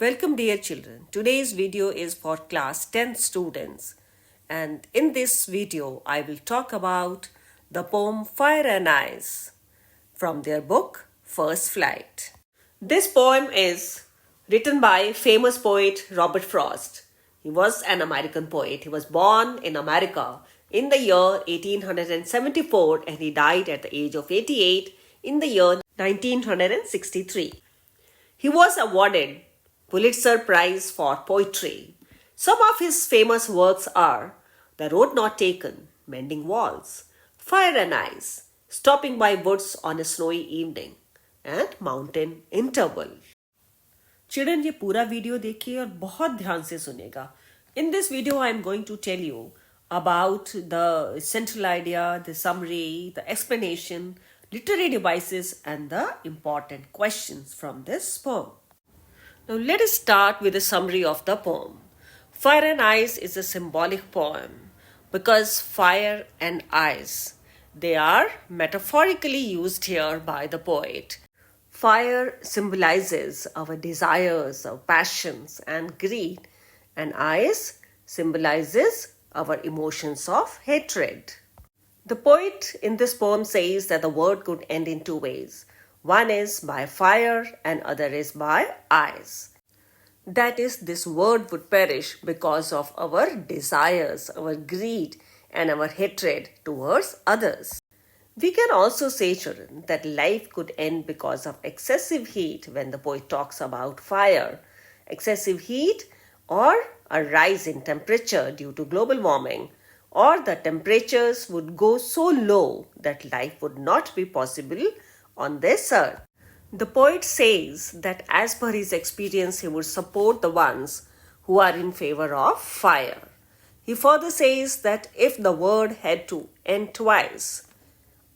Welcome dear children. Today's video is for class 10 students, and in this video I will talk about the poem Fire and Ice from their book First Flight. This poem is written by famous poet Robert Frost. He was an American poet. He was born in America in the year 1874 and he died at the age of 88 in the year 1963. He was awarded Pulitzer Prize for Poetry. Some of his famous works are The Road Not Taken, Mending Walls, Fire and Ice, Stopping by Woods on a Snowy Evening, and Mountain Interval. Children ये पूरा video देखिए और बहुत ध्यान से सुनेगा. In this video I am going to tell you about the central idea, the summary, the explanation, literary devices and the important questions from this poem. Now let us start with a summary of the poem. Fire and Ice is a symbolic poem because fire and ice, they are metaphorically used here by the poet. Fire symbolizes our desires, our passions and greed, and ice symbolizes our emotions of hatred. The poet in this poem says that the world could end in two ways. One is by fire and other is by ice. That is, this world would perish because of our desires, our greed and our hatred towards others. We can also say, children, that life could end because of excessive heat when the poet talks about fire. Excessive heat or a rise in temperature due to global warming, or the temperatures would go so low that life would not be possible on this earth. The poet says that as per his experience, he would support the ones who are in favor of fire. He further says that if the world had to end twice,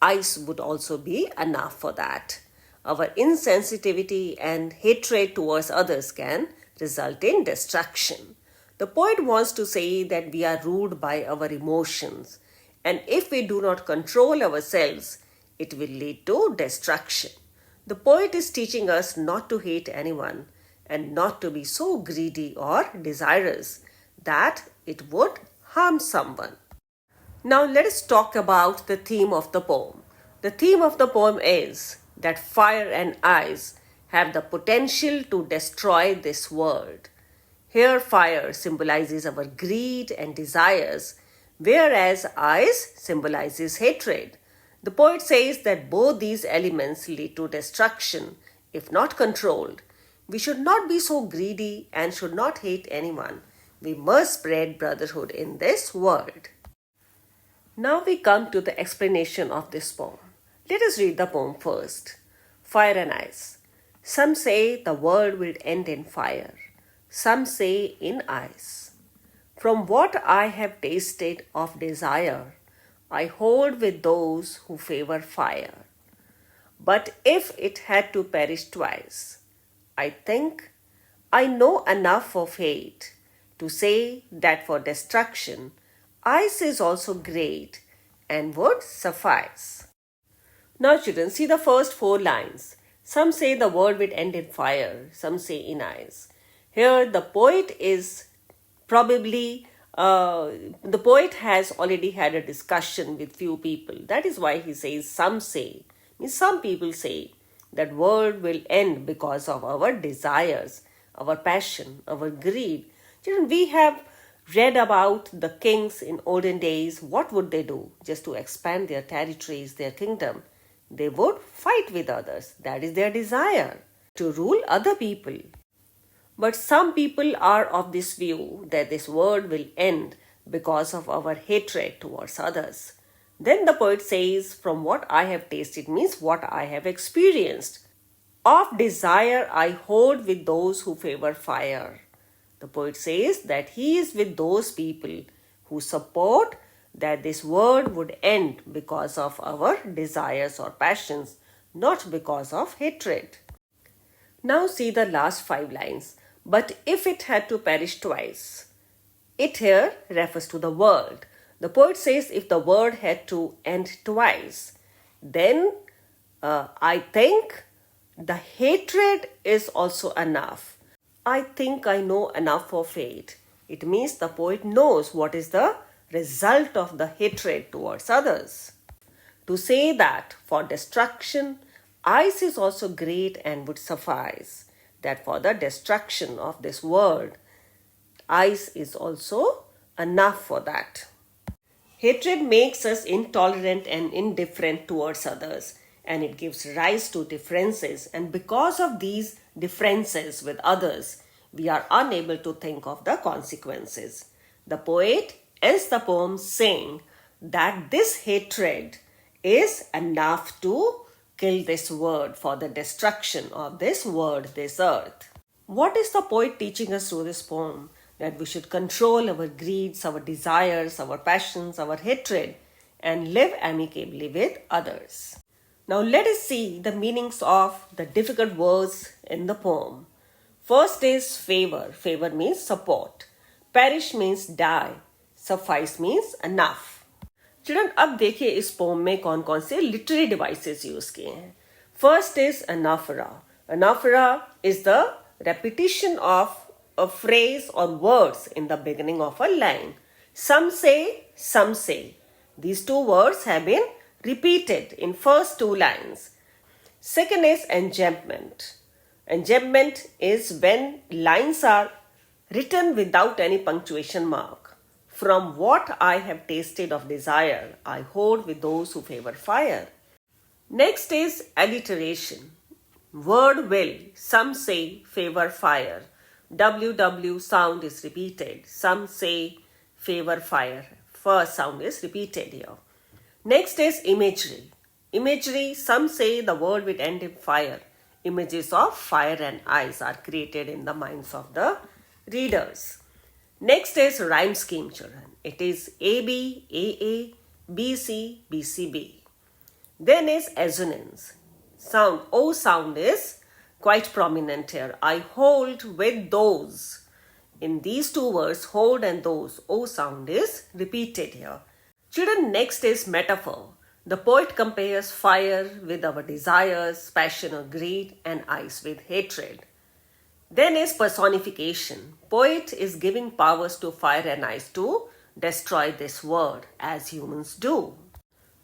ice would also be enough for that. Our insensitivity and hatred towards others can result in destruction. The poet wants to say that we are ruled by our emotions, and if we do not control ourselves, it will lead to destruction. The poet is teaching us not to hate anyone and not to be so greedy or desirous that it would harm someone. Now let us talk about the theme of the poem. The theme of the poem is that fire and ice have the potential to destroy this world. Here fire symbolizes our greed and desires, whereas ice symbolizes hatred. The poet says that both these elements lead to destruction if not controlled. We should not be so greedy and should not hate anyone. We must spread brotherhood in this world. Now we come to the explanation of this poem. Let us read the poem first. Fire and Ice. Some say the world will end in fire. Some say in ice. From what I have tasted of desire, I hold with those who favor fire. But if it had to perish twice, I think I know enough of hate to say that for destruction, ice is also great and would suffice. Now children, see the first four lines. Some say the world will end in fire, some say in ice. Here the poet is probably, the poet has already had a discussion with few people. That is why he says some say. Means some people say that world will end because of our desires, our passion, our greed. Children, we have read about the kings in olden days. What would they do? Just to expand their territories, their kingdom. They would fight with others. That is their desire, to rule other people. But some people are of this view that this world will end because of our hatred towards others. Then the poet says, from what I have tasted, means what I have experienced. Of desire I hold with those who favor fire. The poet says that he is with those people who support that this world would end because of our desires or passions, not because of hatred. Now see the last five lines. But if it had to perish twice, it here refers to the world. The poet says if the world had to end twice, then I think the hatred is also enough. I think I know enough of fate. It means the poet knows what is the result of the hatred towards others. To say that for destruction, ice is also great and would suffice, that for the destruction of this world, ice is also enough for that. Hatred makes us intolerant and indifferent towards others, and it gives rise to differences. And because of these differences with others, we are unable to think of the consequences. The poet ends the poem saying that this hatred is enough to kill this world, for the destruction of this world, this earth. What is the poet teaching us through this poem? That we should control our greeds, our desires, our passions, our hatred, and live amicably with others. Now let us see the meanings of the difficult words in the poem. First is favor. Favor means support. Perish means die. Suffice means enough. Children अब देखिए इस pome में कौन कौन से literary devices use किए हैं. First is anaphora. Anaphora is the repetition of a phrase or words in the beginning of a line. Some say, some say. These two words have been repeated in first two lines. Second is enjambment. Enjambment is when lines are written without any punctuation mark. From what I have tasted of desire, I hold with those who favor fire. Next is alliteration. Word will, some say favor fire. WW sound is repeated. Some say favor fire. First sound is repeated here. Next is imagery. Imagery, some say the word will end in fire. Images of fire and ice are created in the minds of the readers. Next is rhyme scheme, children. It is AB, AA, BC, BCB. Then is assonance. Sound, O sound is quite prominent here. I hold with those. In these two words, hold and those, O sound is repeated here. Children, next is metaphor. The poet compares fire with our desires, passion or greed, and ice with hatred. Then is personification. Poet is giving powers to fire and ice to destroy this world as humans do.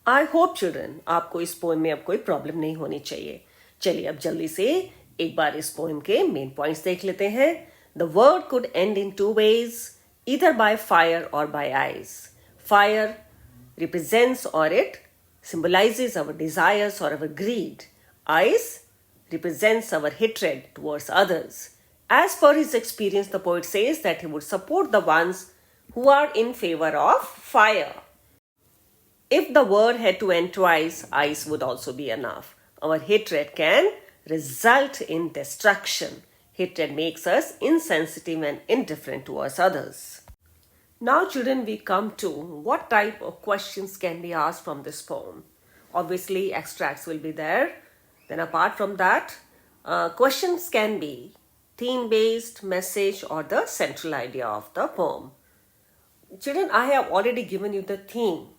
I hope children, आपको इस poem में अब कोई problem नहीं होनी चाहिए. चलिए अब जल्दी से एक बार इस पोएम के मेन पॉइंट्स देख लेते हैं. The word could end in two ways, either by fire or by ice. Fire represents or it symbolizes our desires or our greed. Ice represents our hatred towards others. As per his experience, the poet says that he would support the ones who are in favor of fire. If the word had to end twice, ice would also be enough. Our hatred can result in destruction. Hatred makes us insensitive and indifferent towards others. Now, children, we come to what type of questions can be asked from this poem. Obviously, extracts will be there. Then apart from that, questions can be theme-based, message, or the central idea of the poem. Children, I have already given you the theme.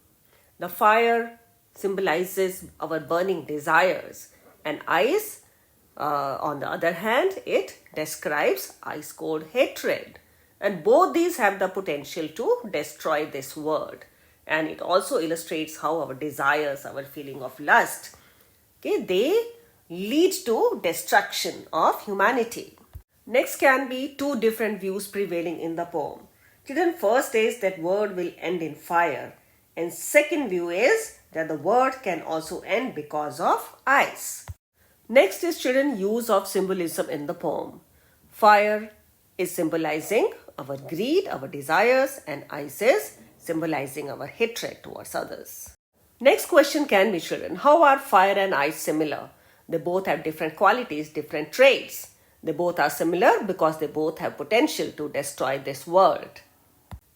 The fire symbolizes our burning desires, and ice, on the other hand, it describes ice-cold hatred. And both these have the potential to destroy this world. And it also illustrates how our desires, our feeling of lust, okay, they lead to destruction of humanity. Next can be two different views prevailing in the poem. Children, first is that word will end in fire. And second view is that the word can also end because of ice. Next is, children, use of symbolism in the poem. Fire is symbolizing our greed, our desires, and ice is symbolizing our hatred towards others. Next question can be, children, how are fire and ice similar? They both have different qualities, different traits. They both are similar because they both have potential to destroy this world.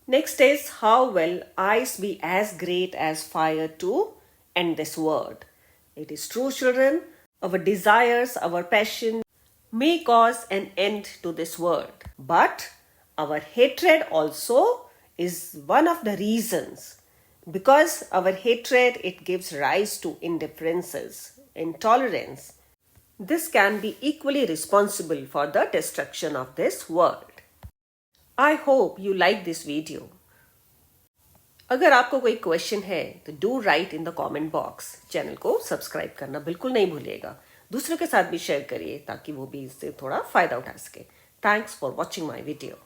Next is, how will ice be as great as fire to end this world? It is true, children, our desires, our passion may cause an end to this world. But our hatred also is one of the reasons. Because our hatred, it gives rise to indifferences, intolerance. this can be equally responsible for the destruction of this world. I hope you like this video. अगर आपको कोई question है तो do right in the comment box. Channel को subscribe करना बिल्कुल नहीं भूलिएगा. दूसरों के साथ भी शेयर करिए ताकि वो भी इससे थोड़ा फायदा उठा सके. Thanks for watching my video.